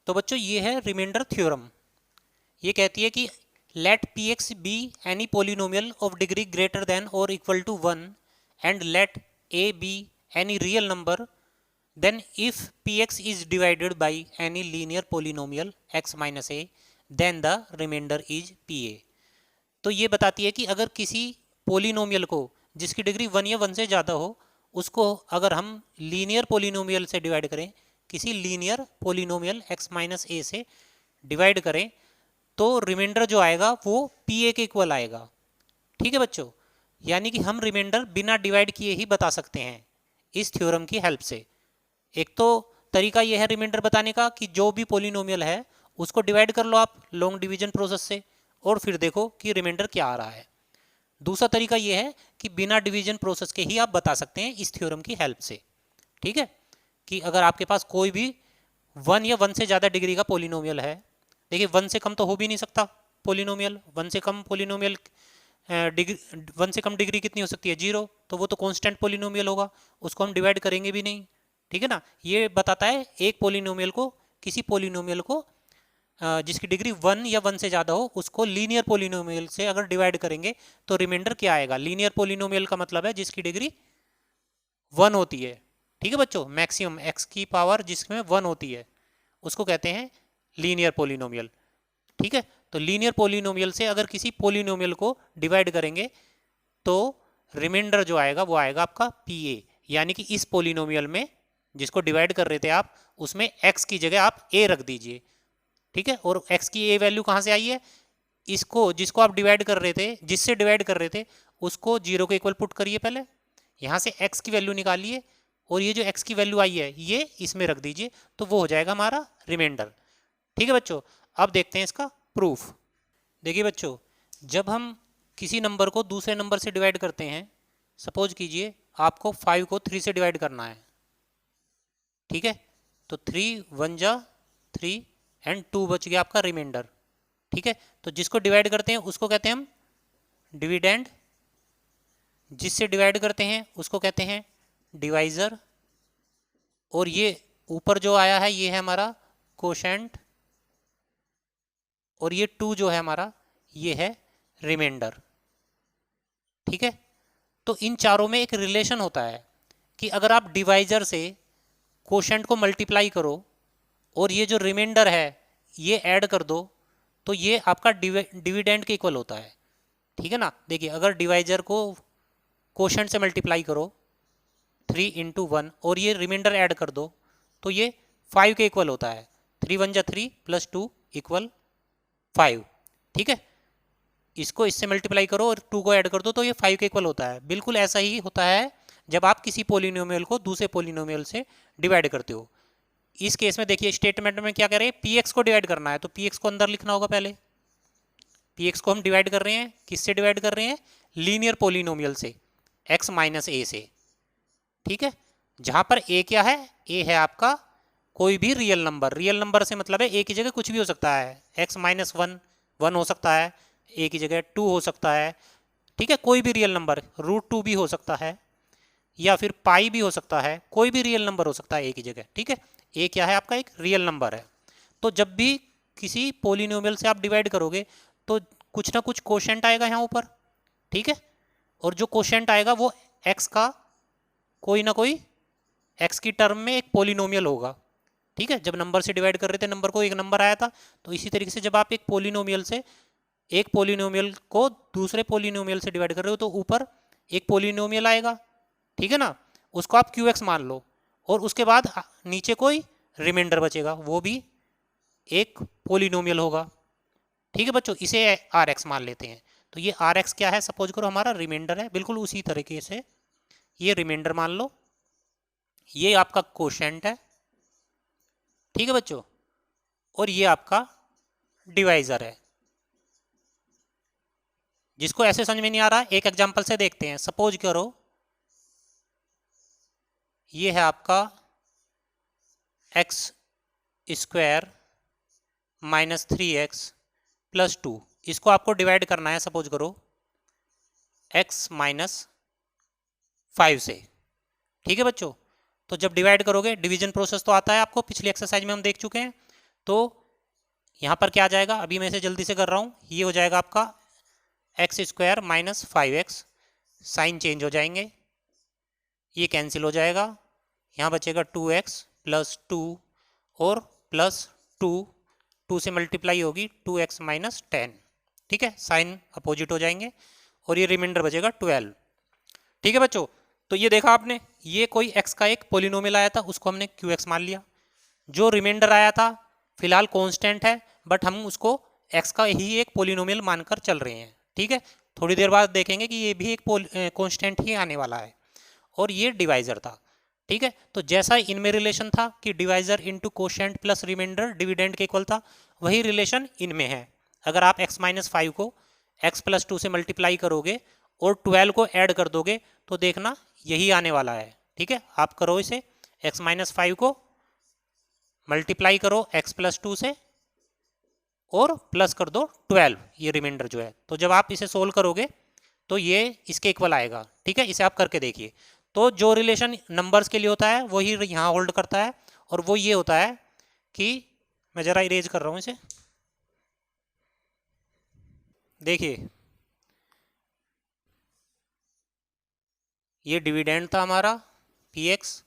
तो बच्चों ये है रिमाइंडर थ्योरम। ये कहती है कि let p x be any polynomial of degree greater than और equal to 1 and let a be any real number, then if p x is divided by any linear polynomial x minus a, then the remainder is p a. तो ये बताती है कि अगर किसी polynomial को जिसकी डिग्री 1 या 1 से ज़्यादा हो, उसको अगर हम लीनियर पोलिनोमियल से डिवाइड करें, किसी लीनियर पोलिनोमियल x माइनस ए से डिवाइड करें, तो रिमाइंडर जो आएगा वो पी ए के इक्वल आएगा। ठीक है बच्चों, यानी कि हम रिमाइंडर बिना डिवाइड किए ही बता सकते हैं इस थ्योरम की हेल्प से। एक तो तरीका यह है रिमाइंडर बताने का कि जो भी पोलिनोमियल है उसको डिवाइड कर लो आप लॉन्ग डिवीजन प्रोसेस से, और फिर देखो कि रिमाइंडर क्या आ रहा है। दूसरा तरीका यह है कि बिना डिवीजन प्रोसेस के ही आप बता सकते हैं इस थ्योरम की हेल्प से। ठीक है, कि अगर आपके पास कोई भी 1 या 1 से ज़्यादा डिग्री का पोलिनोमियल है, देखिए 1 से कम तो हो भी नहीं सकता पोलिनोमियल, 1 से कम पोलिनोमियल डिग्री 1 से कम डिग्री कितनी हो सकती है, 0, तो वो तो कांस्टेंट पोलिनोमियल होगा, उसको हम डिवाइड करेंगे भी नहीं। ठीक है ना, ये बताता है एक पोलिनोमियल को, किसी पोलिनोमियल को जिसकी डिग्री 1 या 1 से ज़्यादा हो, उसको लीनियर पोलिनोमियल से अगर डिवाइड करेंगे तो रिमाइंडर क्या आएगा। लीनियर पोलिनोमियल का मतलब है जिसकी डिग्री 1 होती है। ठीक है बच्चों, मैक्सिमम x की पावर जिसमें 1 होती है उसको कहते हैं लीनियर पोलिनोमियल। ठीक है, तो लीनियर पोलिनोमियल से अगर किसी पोलिनोमियल को डिवाइड करेंगे तो रिमाइंडर जो आएगा वो आएगा आपका पी ए, यानी कि इस पोलिनोमियल में जिसको डिवाइड कर रहे थे आप, उसमें x की जगह आप a रख दीजिए। ठीक है, और x की a वैल्यू कहाँ से आई है, इसको जिसको आप डिवाइड कर रहे थे, जिससे डिवाइड कर रहे थे उसको 0 के इक्वल पुट करिए, पहले यहाँ से x की वैल्यू निकालिए और ये जो x की वैल्यू आई है ये इसमें रख दीजिए, तो वो हो जाएगा हमारा रिमाइंडर। ठीक है बच्चों, अब देखते हैं इसका प्रूफ। देखिए बच्चों, जब हम किसी नंबर को दूसरे नंबर से डिवाइड करते हैं, सपोज कीजिए आपको 5 को 3 से डिवाइड करना है। ठीक है, तो 3 1 जा 3 एंड 2 बच गया आपका रिमाइंडर। ठीक है, तो जिसको डिवाइड करते हैं उसको कहते हैं हम डिविडेंड, जिससे डिवाइड करते हैं उसको कहते हैं डिवाइजर, और ये ऊपर जो आया है ये है हमारा कोशेंट, और ये 2 जो है हमारा ये है रिमाइंडर। ठीक है, तो इन चारों में एक रिलेशन होता है कि अगर आप डिवाइजर से कोशेंट को मल्टीप्लाई करो और ये जो रिमाइंडर है ये ऐड कर दो, तो ये आपका डिविडेंड के इक्वल होता है। ठीक है ना, देखिए अगर डिवाइजर को कोशेंट से मल्टीप्लाई करो 3 इंटू 1 और ये रिमाइंडर ऐड कर दो, तो ये 5 के इक्वल होता है। 3 1 जा 3 प्लस 2 इक्वल 5। ठीक है, इसको इससे मल्टीप्लाई करो और 2 को ऐड कर दो तो ये 5 के इक्वल होता है। बिल्कुल ऐसा ही होता है जब आप किसी पोलिनोमियल को दूसरे पोलिनोमियल से डिवाइड करते हो। इस केस में देखिए स्टेटमेंट में क्या कह रहे हैं, पी एक्स को डिवाइड करना है, तो पी एक्स को अंदर लिखना होगा। पहले पी एक्स को हम डिवाइड कर रहे हैं, किससे डिवाइड कर रहे हैं, लीनियर पोलिनोमियल से, एक्स माइनस ए से। ठीक है, जहां पर ए क्या है, ए है आपका कोई भी रियल नंबर। रियल नंबर से मतलब है ए की जगह कुछ भी हो सकता है, एक्स माइनस 1 1 हो सकता है, ए की जगह 2 हो सकता है। ठीक है, कोई भी रियल नंबर, √2 भी हो सकता है, या फिर पाई भी हो सकता है, कोई भी रियल नंबर हो सकता है ए की जगह। ठीक है, ए क्या है आपका एक रियल नंबर है। तो जब भी किसी पोलिनोमियल से आप डिवाइड करोगे तो कुछ ना कुछ कोशेंट आएगा यहाँ ऊपर। ठीक है, और जो कोशेंट आएगा वो एक्स का कोई ना कोई एक्स की टर्म में एक पोलिनोमियल होगा। ठीक है, जब नंबर से डिवाइड कर रहे थे नंबर को एक नंबर आया था, तो इसी तरीके से जब आप एक पोलिनोमियल से एक पोलिनोमियल को दूसरे पोलिनोमियल से डिवाइड कर रहे हो तो ऊपर एक पोलिनोमियल आएगा। ठीक है ना, उसको आप क्यू एक्स मान लो, और उसके बाद नीचे कोई रिमाइंडर बचेगा, वो भी एक पोलिनोमियल होगा। ठीक है बच्चों, इसे आर एक्स मान लेते हैं। तो ये आर एक्स क्या है, सपोज करो हमारा रिमाइंडर है। बिल्कुल उसी तरीके से ये रिमाइंडर मान लो, ये आपका कोशेंट है। ठीक है बच्चों, और ये आपका डिवाइजर है। जिसको ऐसे समझ में नहीं आ रहा, एक एग्जांपल से देखते हैं। सपोज करो ये है आपका x square minus 3x plus 2, इसको आपको डिवाइड करना है सपोज करो x माइनस 5 से। ठीक है बच्चों, तो जब डिवाइड करोगे डिवीजन प्रोसेस तो आता है आपको, पिछली एक्सरसाइज में हम देख चुके हैं। तो यहाँ पर क्या आ जाएगा, अभी मैं इसे जल्दी से कर रहा हूँ, ये हो जाएगा आपका x square minus 5x, sign change हो जाएंगे, ये कैंसिल हो जाएगा, यहाँ बचेगा 2x प्लस 2 और प्लस 2 से मल्टीप्लाई होगी 2x माइनस 10, ठीक है, साइन अपोजिट हो जाएंगे और ये रिमाइंडर बचेगा 12। ठीक है बच्चों, तो ये देखा आपने, ये कोई x का एक पोलिनोमियल आया था, उसको हमने qx मान लिया। जो रिमाइंडर आया था फिलहाल कांस्टेंट है, बट हम उसको x का ही एक पोलिनोमियल मानकर चल रहे हैं। ठीक है, थोड़ी देर बाद देखेंगे कि ये भी एक कांस्टेंट ही आने वाला है, और ये डिवाइजर था। ठीक है, तो जैसा इनमें रिलेशन था कि divisor into quotient plus remainder dividend के इक्वल था, वही रिलेशन इनमें है। अगर आप x माइनस 5 को x प्लस 2 से मल्टीप्लाई करोगे और 12 को ऐड कर दोगे तो देखना यही आने वाला है। ठीक है, आप करो इसे, x माइनस 5 को मल्टीप्लाई करो x प्लस 2 से और प्लस कर दो 12, ये रिमाइंडर जो है। तो जब आप इसे सोल्व करोगे तो ये इसके इक्वल आएगा। ठीक है, इसे आप करके देखिए। तो जो रिलेशन नंबर्स के लिए होता है वही यहाँ होल्ड करता है, और वो ये होता है कि मैं जरा इरेज कर रहा हूँ इसे, देखिए ये डिविडेंड था हमारा px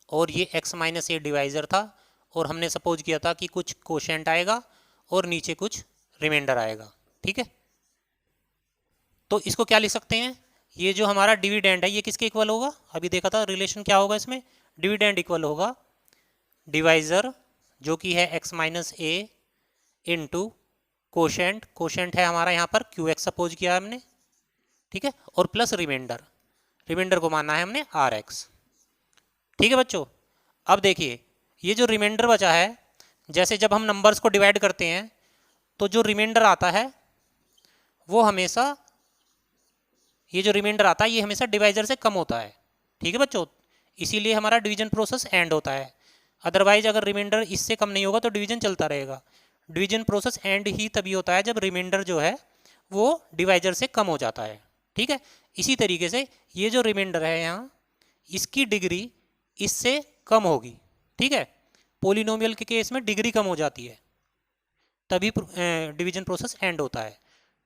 और ये x माइनस ए डिवाइजर था, और हमने सपोज किया था कि कुछ कोशेंट आएगा और नीचे कुछ रिमाइंडर आएगा। ठीक है, तो इसको क्या लिख सकते हैं, ये जो हमारा डिविडेंड है ये किसके इक्वल होगा, अभी देखा था रिलेशन क्या होगा इसमें, डिविडेंड इक्वल होगा डिवाइजर जो कि है x minus a into quotient, quotient है हमारा यहाँ पर qx सपोज किया हमने। ठीक है, और प्लस रिमाइंडर, रिमाइंडर को मानना है हमने rx। ठीक है बच्चों, अब देखिए ये जो रिमाइंडर बचा है, जैसे जब हम नंबर्स को डिवाइड करते हैं तो जो रिमाइंडर आता है वो हमेशा, ये जो रिमाइंडर आता है ये हमेशा डिवाइजर से कम होता है। ठीक है बच्चों, इसीलिए हमारा डिवीजन प्रोसेस एंड होता है। अदरवाइज अगर रिमाइंडर इससे कम नहीं होगा तो डिवीजन चलता रहेगा। डिवीजन प्रोसेस एंड ही तभी होता है जब रिमाइंडर जो है वो डिवाइजर से कम हो जाता है। ठीक है, इसी तरीके से ये जो रिमाइंडर है यहाँ, इसकी डिग्री इससे कम होगी। ठीक है, पोलिनोमियल के केस में डिग्री कम हो जाती है, तभी डिवीजन प्रोसेस एंड होता है।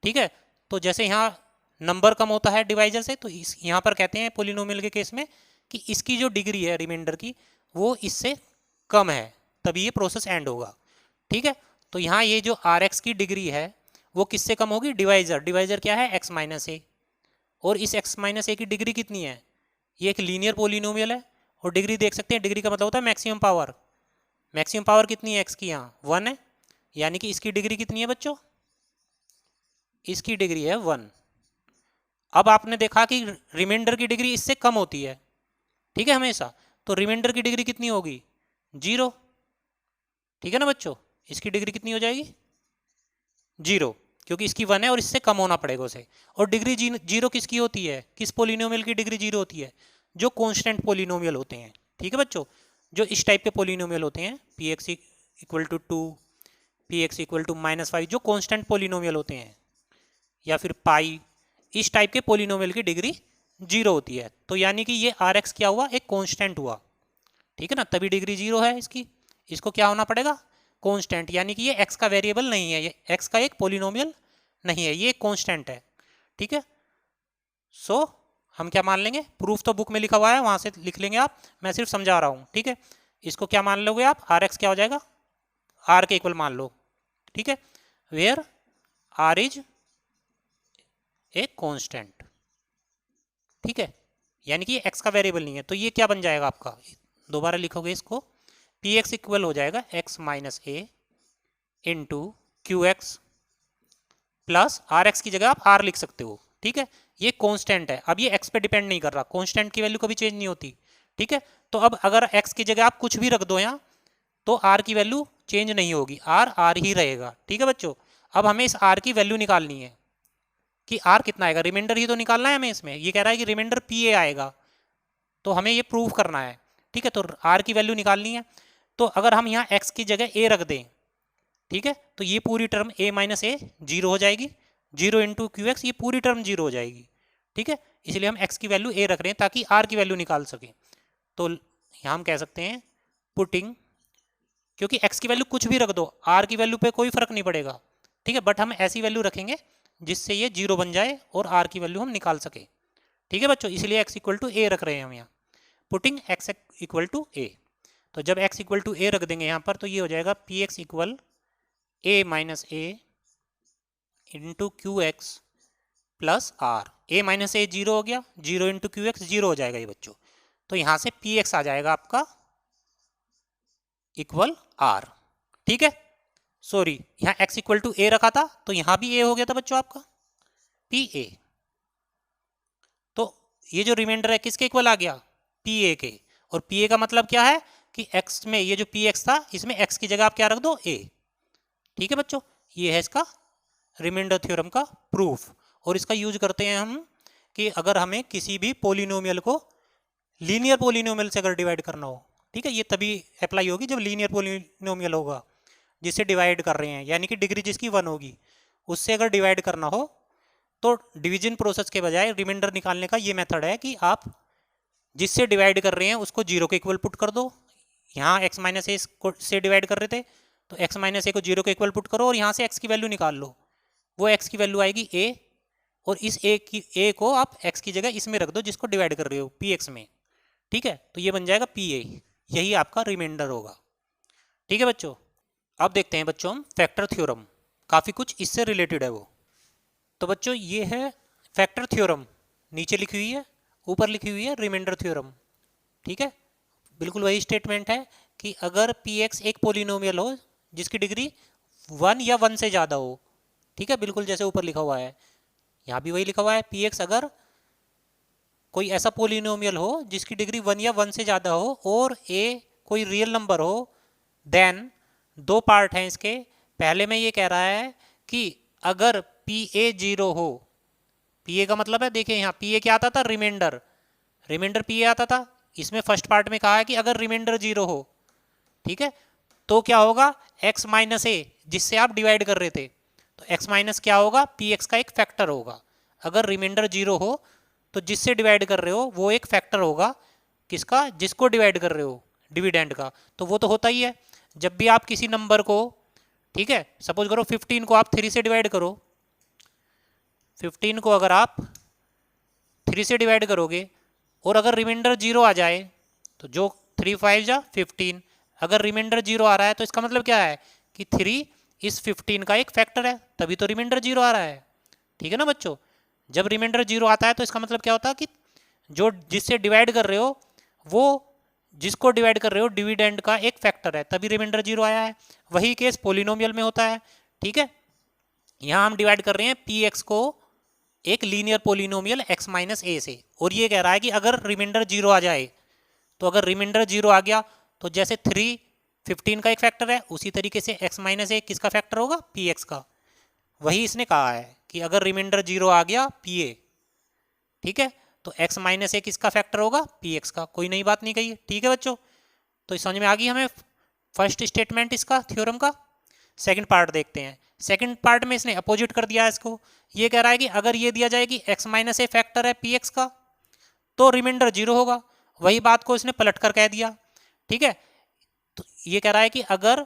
ठीक है, तो जैसे यहाँ नंबर कम होता है डिवाइजर से, तो इस यहाँ पर कहते हैं पोलिनोमियल के केस में कि इसकी जो डिग्री है रिमाइंडर की वो इससे कम है, तभी ये प्रोसेस एंड होगा। ठीक है, तो यहाँ ये जो rx की डिग्री है वो किससे कम होगी, डिवाइजर, डिवाइजर क्या है x माइनस ए, और इस x माइनस ए की डिग्री कितनी है, ये एक लीनियर पोलिनोमियल है, और डिग्री देख सकते हैं, डिग्री का मतलब होता है मैक्सिमम पावर। मैक्सिमम पावर कितनी है x की, यहाँ 1 है, यानी कि इसकी डिग्री कितनी है बच्चों, इसकी डिग्री है 1। अब आपने देखा कि रिमाइंडर की डिग्री इससे कम होती है। ठीक है, हमेशा, तो रिमाइंडर की डिग्री कितनी होगी, 0। ठीक है ना बच्चों, इसकी डिग्री कितनी हो जाएगी, 0, क्योंकि इसकी 1 है और इससे कम होना पड़ेगा उसे। और डिग्री 0 किसकी होती है, किस पोलिनोमियल की डिग्री 0 होती है, जो कांस्टेंट पोलिनोमियल होते हैं। ठीक है बच्चों, जो इस टाइप के पोलिनोमियल होते हैं px equal to 2, px equal to -5, जो कांस्टेंट पोलिनोमियल होते हैं, या फिर पाई, इस टाइप के पोलिनोमियल की डिग्री 0 होती है। तो यानी कि ये rx क्या हुआ, एक कांस्टेंट हुआ। ठीक है ना, तभी डिग्री 0 है इसकी। इसको क्या होना पड़ेगा, कांस्टेंट, यानी कि ये x का वेरिएबल नहीं है, ये x का एक पोलिनोमियल नहीं है, ये कांस्टेंट है। ठीक है, सो हम क्या मान लेंगे, प्रूफ तो बुक में लिखा हुआ है, वहां से लिख लेंगे आप, मैं सिर्फ समझा रहा हूँ। ठीक है, इसको क्या मान लोगे आप, rx क्या हो जाएगा, r के इक्वल मान लो। ठीक है, where r is a constant. ठीक है, यानी कि x का वेरिएबल नहीं है, तो ये क्या बन जाएगा आपका, दोबारा लिखोगे इसको, px इक्वल हो जाएगा x minus a into qx plus rx की जगह आप r लिख सकते हो। ठीक है, ये कांस्टेंट है, अब ये x पे डिपेंड नहीं कर रहा, कांस्टेंट की वैल्यू कभी चेंज नहीं होती। ठीक है, तो अब अगर x की जगह आप कुछ भी रख दो यहाँ, तो r की वैल्यू चेंज नहीं होगी, r ही रहेगा। ठीक है बच्चों, अब हमें इस r की वैल्यू निकालनी है कि r कितना आएगा, रिमाइंडर ही तो निकालना है हमें इसमें। ये कह रहा है कि रिमाइंडर pa आएगा, तो हमें ये प्रूव करना है। ठीक है, तो r की वैल्यू निकालनी है, तो अगर हम यहाँ x की जगह a रख दें, ठीक है, तो ये पूरी टर्म a माइनस ए 0 हो जाएगी, 0 इंटू क्यू एक्स, ये पूरी टर्म 0 हो जाएगी। ठीक है, इसलिए हम x की वैल्यू a रख रहे हैं ताकि r की वैल्यू निकाल सकें। तो यहाँ हम कह सकते हैं पुटिंग क्योंकि x की वैल्यू कुछ भी रख दो, r की वैल्यू पे कोई फर्क नहीं पड़ेगा, ठीक है, बट हम ऐसी वैल्यू रखेंगे जिससे ये 0 बन जाए और r की वैल्यू हम निकाल सके, ठीक है बच्चों, इसलिए x इक्वल टू ए रख रहे हैं हम यहाँ, पुटिंग x इक्वल टू ए। तो जब x इक्वल टू ए रख देंगे यहाँ पर तो ये हो जाएगा p x equal a minus a into q x plus r. A minus a zero हो गया, zero into q x zero हो जाएगा ये बच्चों, तो यहाँ से पी एक्स आ जाएगा आपका इक्वल आर, ठीक है। सॉरी, यहाँ x इक्वल टू ए रखा था तो यहाँ भी a हो गया था बच्चों आपका पी ए। तो ये जो रिमाइंडर है किसके इक्वल आ गया, पी ए के। और पी ए का मतलब क्या है कि x में ये जो पी एक्स था इसमें x की जगह आप क्या रख दो, a, ठीक है बच्चों। ये है इसका रिमाइंडर थ्योरम का प्रूफ। और इसका यूज करते हैं हम कि अगर हमें किसी भी पोलिनोमियल को लीनियर पोलिनोमियल से अगर डिवाइड करना हो, ठीक है, ये तभी अप्लाई होगी जब लीनियर पोलिनोमियल होगा जिससे डिवाइड कर रहे हैं, यानी कि डिग्री जिसकी 1 होगी उससे अगर डिवाइड करना हो तो डिवीजन प्रोसेस के बजाय रिमाइंडर निकालने का ये मेथड है कि आप जिससे डिवाइड कर रहे हैं उसको 0 के इक्वल पुट कर दो। यहाँ x माइनस ए से डिवाइड कर रहे थे तो x माइनस ए को 0 के इक्वल पुट करो और यहाँ से x की वैल्यू निकाल लो, वो x की वैल्यू आएगी a, और इस a को आप x की जगह इसमें रख दो जिसको डिवाइड कर रहे हो px में, ठीक है, तो ये बन जाएगा pa, यही आपका रिमाइंडर होगा, ठीक है बच्चों। अब देखते हैं बच्चों हम फैक्टर थ्योरम, काफ़ी कुछ इससे रिलेटेड है वो। तो बच्चों ये है फैक्टर थ्योरम, नीचे लिखी हुई है, ऊपर लिखी हुई है रिमाइंडर थ्योरम, ठीक है। बिल्कुल वही स्टेटमेंट है कि अगर पी एक्स एक पोलिनोमियल हो जिसकी डिग्री 1 या 1 से ज़्यादा हो, ठीक है, बिल्कुल जैसे ऊपर लिखा हुआ है, यहाँ भी वही लिखा हुआ है, पी एक्स अगर कोई ऐसा पोलिनोमियल हो जिसकी डिग्री 1 या 1 से ज़्यादा हो और ए कोई रियल नंबर हो, देन दो पार्ट हैं इसके। पहले में ये कह रहा है कि अगर पी ए 0 हो, पी ए का मतलब है, देखिए यहाँ पी ए क्या आता था, रिमाइंडर, रिमाइंडर पी ए आता था, इसमें फर्स्ट पार्ट में कहा है कि अगर रिमाइंडर 0 हो, ठीक है, तो क्या होगा, x माइनस ए जिससे आप डिवाइड कर रहे थे, तो x माइनस क्या होगा, पी एक्स का एक फैक्टर होगा। अगर रिमाइंडर 0 हो तो जिससे डिवाइड कर रहे हो वो एक फैक्टर होगा, किसका, जिसको डिवाइड कर रहे हो, डिविडेंड का। तो वो तो होता ही है जब भी आप किसी नंबर को, ठीक है, सपोज करो 15 को आप 3 से डिवाइड करो, 15 को अगर आप 3 से डिवाइड करोगे और अगर रिमाइंडर 0 आ जाए तो जो 3 5 जा 15, अगर रिमाइंडर 0 आ रहा है तो इसका मतलब क्या है कि 3 इस 15 का एक फैक्टर है, तभी तो रिमाइंडर 0 आ रहा है, ठीक है ना बच्चों। जब रिमाइंडर 0 आता है तो इसका मतलब क्या होता है कि जो जिससे डिवाइड कर रहे हो वो जिसको डिवाइड कर रहे हो डिविडेंड का एक फैक्टर है, तभी रिमाइंडर 0 आया है। वही केस पोलिनोमियल में होता है, ठीक है। यहाँ हम डिवाइड कर रहे हैं पी एक्स को एक लीनियर पोलिनोमियल x माइनस ए से, और ये कह रहा है कि अगर रिमाइंडर 0 आ जाए, तो अगर रिमाइंडर 0 आ गया तो जैसे 3 15 का एक फैक्टर है, उसी तरीके से x माइनस ए किसका फैक्टर होगा, पी एक्स का। वही इसने कहा है कि अगर रिमाइंडर 0 आ गया पी ए, ठीक है, तो x माइनस ए किसका फैक्टर होगा, पी एक्स का। कोई नई बात नहीं कही है, ठीक है बच्चों। तो समझ में आ गई हमें फर्स्ट स्टेटमेंट इसका थ्योरम का। सेकंड पार्ट देखते हैं। सेकंड पार्ट में इसने अपोजिट कर दिया है इसको, ये कह रहा है कि अगर ये दिया जाए कि x माइनस ए फैक्टर है पी एक्स का तो रिमाइंडर 0 होगा, वही बात को इसने पलट कर कह दिया, ठीक है। तो ये कह रहा है कि अगर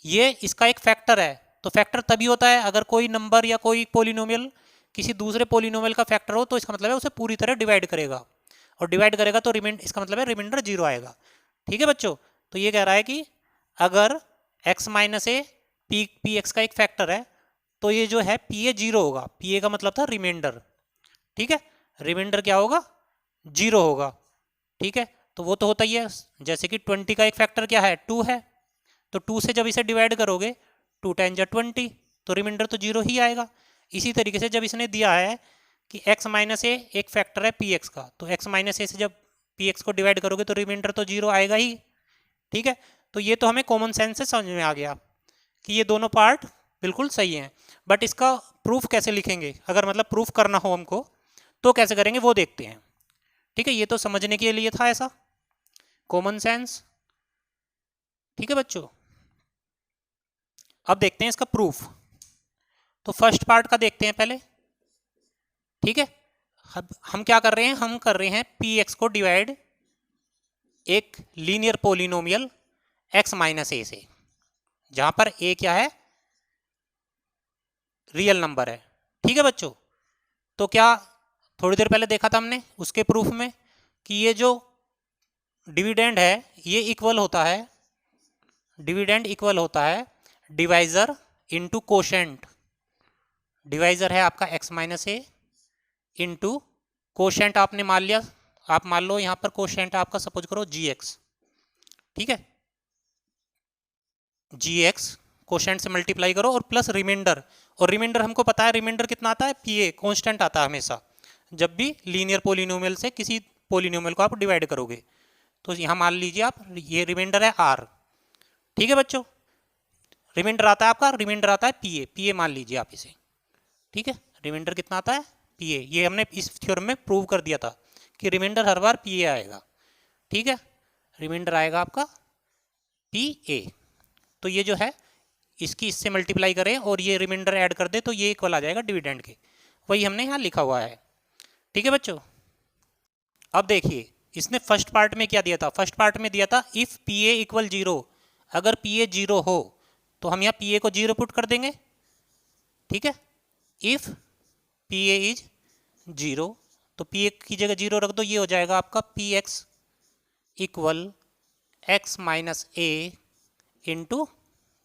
ये इसका एक फैक्टर है, तो फैक्टर तभी होता है अगर कोई नंबर या कोई पोलिनोमियल किसी दूसरे पोलिनोमियल का फैक्टर हो, तो इसका मतलब है उसे पूरी तरह डिवाइड करेगा, और डिवाइड करेगा तो इसका मतलब है रिमाइंडर 0 आएगा, ठीक है बच्चों। तो ये कह रहा है कि अगर x minus A P x का एक फैक्टर है तो ये जो है पी ए 0 होगा, पी ए का मतलब था रिमाइंडर, ठीक है, रिमाइंडर क्या होगा, 0 होगा, ठीक है। तो वो तो होता ही है, जैसे कि 20 का एक फैक्टर क्या है, 2 है, तो 2 से जब इसे डिवाइड करोगे 2 टाइम जा 20, तो रिमाइंडर तो 0 ही आएगा। इसी तरीके से जब इसने दिया है कि x माइनस ए एक फैक्टर है पी एक्स का, तो x माइनस ए से जब पी एक्स को डिवाइड करोगे तो रिमाइंडर तो 0 आएगा ही, ठीक है। तो ये तो हमें कॉमन सेंस से समझ में आ गया कि ये दोनों पार्ट बिल्कुल सही हैं। बट इसका प्रूफ कैसे लिखेंगे, अगर मतलब प्रूफ करना हो हमको तो कैसे करेंगे वो देखते हैं, ठीक है। ये तो समझने के लिए था ऐसा कॉमन सेंस, ठीक है बच्चों। अब देखते हैं इसका प्रूफ। तो फर्स्ट पार्ट का देखते हैं पहले, ठीक है। हम क्या कर रहे हैं, हम कर रहे हैं पी एक्स को डिवाइड एक लीनियर पोलिनोमियल x माइनस ए से, जहां पर a क्या है, रियल नंबर है। ठीक है बच्चों, तो क्या थोड़ी देर पहले देखा था हमने उसके प्रूफ में कि ये जो डिविडेंड है ये इक्वल होता है, डिविडेंड इक्वल होता है डिवाइजर इनटू कोशेंट। डिवाइजर है आपका x minus a into quotient आपने मान लिया, आप मान लो यहां पर कोशेंट आपका सपोज करो gx। ठीक है, gx कोशेंट से मल्टीप्लाई करो और प्लस रिमाइंडर, और रिमाइंडर हमको पता है रिमाइंडर कितना आता है, pa कांस्टेंट आता है हमेशा जब भी लीनियर पोलिनोमियल से किसी पोलिनोमियल को आप डिवाइड करोगे। तो यहां मान लीजिए आप ये रिमाइंडर है r। ठीक है बच्चों, रिमाइंडर आता है आपका, रिमाइंडर आता है pa मान लीजिए आप इसे। ठीक है, रिमाइंडर कितना आता है, pa। ये हमने इस थ्योरम में प्रूव कर दिया था कि रिमाइंडर हर बार pa आएगा। ठीक है, रिमाइंडर आएगा आपका pa। तो ये जो है इसकी इससे मल्टीप्लाई करें और ये रिमाइंडर ऐड कर दे तो ये इक्वल आ जाएगा डिविडेंड के, वही हमने यहाँ लिखा हुआ है। ठीक है बच्चों, अब देखिए इसने फर्स्ट पार्ट में क्या दिया था, फर्स्ट पार्ट में दिया था इफ pa इक्वल 0, अगर pa 0 हो तो हम यहाँ pa को 0 पुट कर देंगे। ठीक है, इफ pa इज 0 तो pa की जगह 0 रख दो, ये हो जाएगा आपका px equal x minus a into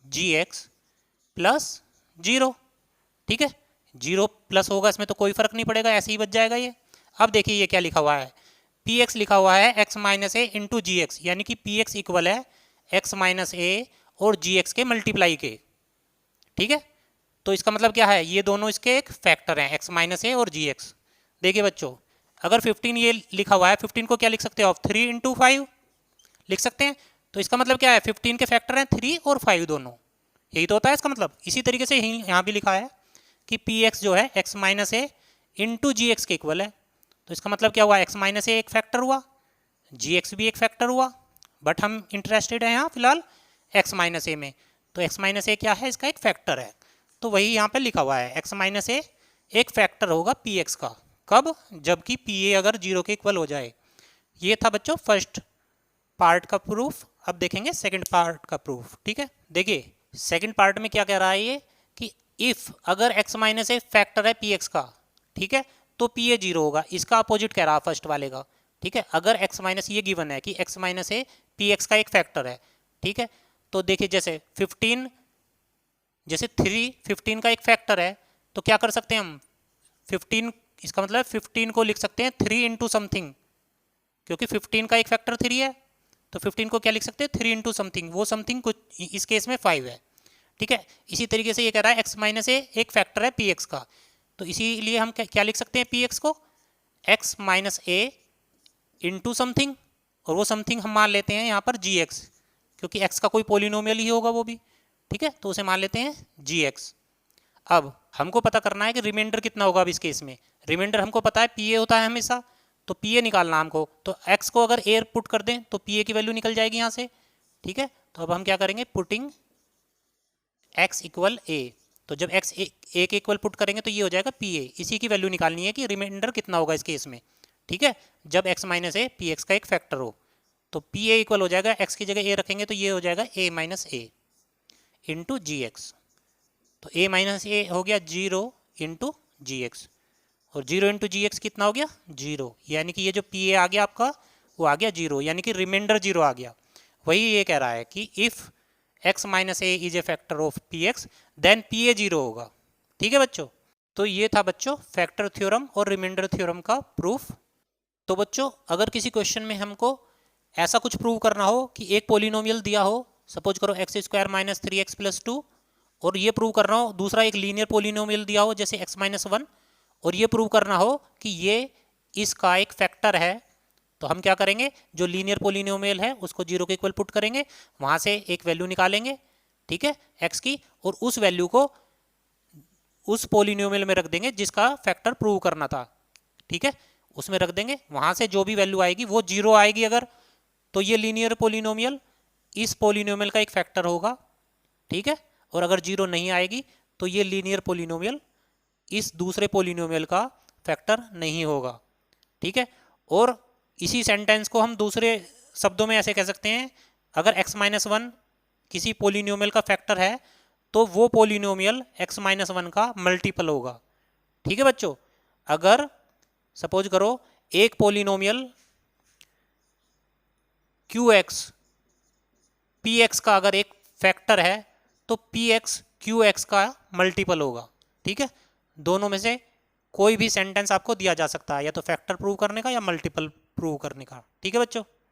gx plus 0। ठीक है, 0 प्लस होगा इसमें तो कोई फर्क नहीं पड़ेगा, ऐसे ही बच जाएगा ये। अब देखिए ये क्या लिखा हुआ है, px लिखा हुआ है x minus a into g x, यानी कि px इक्वल है x माइनस ए और gx के मल्टीप्लाई के। ठीक है, तो इसका मतलब क्या है, ये दोनों इसके एक फैक्टर हैं x माइनस ए और gx। देखिए बच्चों, अगर 15 ये लिखा हुआ है, 15 को क्या लिख सकते हो आप, 3 इंटू 5 लिख सकते हैं। तो इसका मतलब क्या है, 15 के फैक्टर हैं 3 और 5 दोनों, यही तो होता है इसका मतलब। इसी तरीके से यहाँ भी लिखा है कि px जो है x minus a into g x के इक्वल है। तो इसका मतलब क्या हुआ, x माइनस ए एक फैक्टर हुआ, gx भी एक फैक्टर हुआ, बट हम इंटरेस्टेड हैं यहाँ फिलहाल x माइनस ए में। तो x माइनस ए क्या है, इसका एक फैक्टर है, तो वही यहाँ पे लिखा हुआ है x माइनस ए एक फैक्टर होगा px का, कब, जबकि pa अगर 0 के इक्वल हो जाए। ये था बच्चों फर्स्ट पार्ट का प्रूफ। अब देखेंगे सेकंड पार्ट का प्रूफ। ठीक है, देखिए सेकंड पार्ट में क्या कह रहा है ये कि इफ अगर x माइनस ए फैक्टर है px का, ठीक है, तो pa 0 होगा, इसका अपोजिट कह रहा है फर्स्ट वाले का। ठीक है, अगर x माइनस, ये गिवन है कि x माइनस ए px का एक फैक्टर है। ठीक है, तो देखिए जैसे 15, जैसे 3 15 का एक फैक्टर है, तो क्या कर सकते हैं हम, 15 इसका मतलब 15 को लिख सकते हैं 3 इंटू समथिंग, क्योंकि 15 का एक फैक्टर 3 है, तो 15 को क्या लिख सकते हैं 3 इंटू समथिंग, वो समथिंग कुछ इस केस में 5 है। ठीक है, इसी तरीके से ये कह रहा है x माइनस ए एक फैक्टर है px का, तो इसीलिए हम क्या लिख सकते हैं px को, x minus a into something, और वो समथिंग हम मान लेते हैं यहाँ पर gx, क्योंकि x का कोई पोलिनोमियल ही होगा वो भी। ठीक है, तो उसे मान लेते हैं gx। अब हमको पता करना है कि रिमाइंडर कितना होगा। अब इस केस में रिमाइंडर हमको पता है pa होता है हमेशा, तो pa निकालना हमको, तो x को अगर a पुट कर दें तो pa की वैल्यू निकल जाएगी यहाँ से। ठीक है, तो अब हम क्या करेंगे, पुटिंग x इक्वल a, तो जब x a के इक्वल पुट करेंगे तो ये हो जाएगा pa, इसी की वैल्यू निकालनी है कि रिमाइंडर कितना होगा इस केस में। ठीक है, जब x माइनस ए px का एक फैक्टर हो, तो pa इक्वल हो जाएगा, x की जगह a रखेंगे तो ये हो जाएगा a minus a into g x, तो a माइनस ए हो गया 0 इंटू जी एक्स, और 0 इंटू जी एक्स कितना हो गया 0, यानी कि ये जो pa आ गया आपका वो आ गया 0, यानी कि रिमाइंडर 0 आ गया। वही ये कह रहा है कि if x minus a is a factor of px then pa 0 होगा। ठीक है बच्चों, तो ये था बच्चों फैक्टर थ्योरम और रिमाइंडर थ्योरम का प्रूफ। तो बच्चों अगर किसी क्वेश्चन में हमको ऐसा कुछ प्रूव करना हो कि एक पोलिनोमियल दिया हो, सपोज करो x square minus 3x plus 2, और ये प्रूव करना हो दूसरा एक लीनियर पोलिनोमियल दिया हो जैसे x माइनस 1, और ये प्रूव करना हो कि ये इसका एक फैक्टर है, तो हम क्या करेंगे, जो लीनियर पोलिनोमियल है उसको 0 के इक्वल पुट करेंगे, वहां से एक वैल्यू निकालेंगे, ठीक है, x की, और उस वैल्यू को उस पोलिनोमियल में रख देंगे जिसका फैक्टर प्रूव करना था। ठीक है, उसमें रख देंगे, वहां से जो भी वैल्यू आएगी वो 0 आएगी अगर, तो ये लीनियर पोलिनोमियल इस पोलिनोमियल का एक फैक्टर होगा। ठीक है, और अगर 0 नहीं आएगी तो ये लीनियर पोलिनोमियल इस दूसरे पोलिनोमियल का फैक्टर नहीं होगा। ठीक है, और इसी सेंटेंस को हम दूसरे शब्दों में ऐसे कह सकते हैं, अगर x माइनस 1 किसी पोलिनोमियल का फैक्टर है तो वो पोलिनोमियल x माइनस वन का मल्टीपल होगा। ठीक है बच्चों, अगर सपोज करो एक पोलिनोमियल qx px का अगर एक फैक्टर है तो px qx का मल्टीपल होगा। ठीक है, दोनों में से कोई भी सेंटेंस आपको दिया जा सकता है, या तो फैक्टर प्रूव करने का या मल्टीपल प्रूव करने का। ठीक है बच्चों।